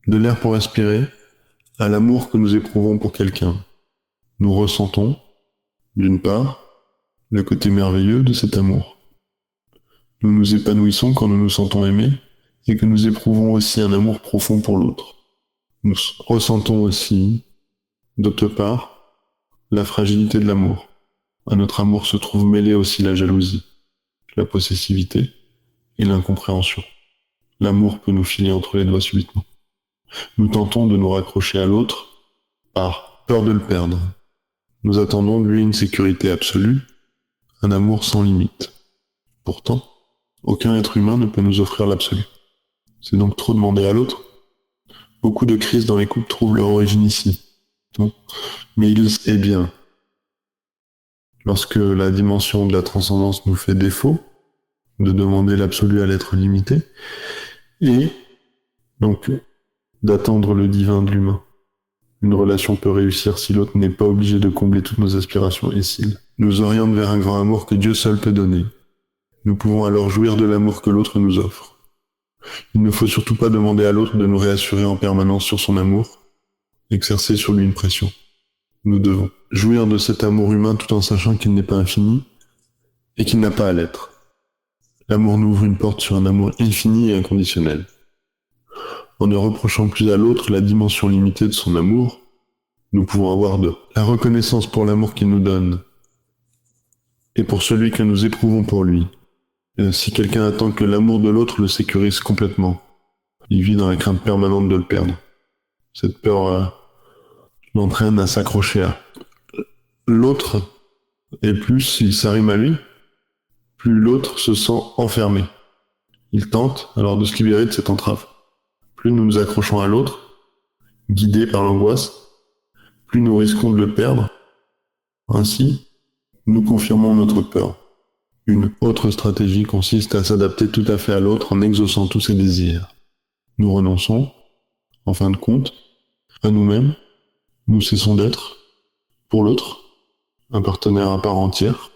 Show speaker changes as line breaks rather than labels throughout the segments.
de l'air pour respirer, à l'amour que nous éprouvons pour quelqu'un. Nous ressentons, d'une part, le côté merveilleux de cet amour. Nous nous épanouissons quand nous nous sentons aimés et que nous éprouvons aussi un amour profond pour l'autre. Nous ressentons aussi, d'autre part, la fragilité de l'amour. À notre amour se trouve mêlée aussi la jalousie, la possessivité et l'incompréhension. L'amour peut nous filer entre les doigts subitement. Nous tentons de nous raccrocher à l'autre par peur de le perdre. Nous attendons de lui une sécurité absolue, un amour sans limite. Pourtant, aucun être humain ne peut nous offrir l'absolu. C'est donc trop demander à l'autre. Beaucoup de crises dans les couples trouvent leur origine ici. Mais il est bien, lorsque la dimension de la transcendance nous fait défaut, de demander l'absolu à l'être limité, et donc d'attendre le divin de l'humain. Une relation peut réussir si l'autre n'est pas obligé de combler toutes nos aspirations et s'il nous oriente vers un grand amour que Dieu seul peut donner. Nous pouvons alors jouir de l'amour que l'autre nous offre. Il ne faut surtout pas demander à l'autre de nous réassurer en permanence sur son amour, exercer sur lui une pression. Nous devons jouir de cet amour humain tout en sachant qu'il n'est pas infini et qu'il n'a pas à l'être. L'amour nous ouvre une porte sur un amour infini et inconditionnel. En ne reprochant plus à l'autre la dimension limitée de son amour, nous pouvons avoir de la reconnaissance pour l'amour qu'il nous donne et pour celui que nous éprouvons pour lui. Si quelqu'un attend que l'amour de l'autre le sécurise complètement, il vit dans la crainte permanente de le perdre. Cette peur l'entraîne à s'accrocher à l'autre, et plus il s'arrime à lui, plus l'autre se sent enfermé. Il tente alors de se libérer de cette entrave. Plus nous nous accrochons à l'autre, guidés par l'angoisse, plus nous risquons de le perdre. Ainsi, nous confirmons notre peur. Une autre stratégie consiste à s'adapter tout à fait à l'autre en exaucant tous ses désirs. Nous renonçons, en fin de compte, à nous-mêmes, nous cessons d'être, pour l'autre, un partenaire à part entière,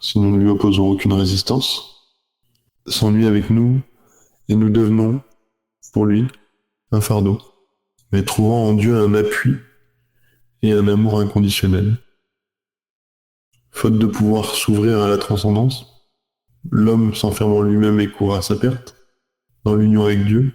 si nous ne lui opposons aucune résistance, s'ennuie avec nous, et nous devenons, pour lui, un fardeau, mais trouvant en Dieu un appui et un amour inconditionnel. Faute de pouvoir s'ouvrir à la transcendance, l'homme s'enferme en lui-même et court à sa perte. Dans l'union avec Dieu,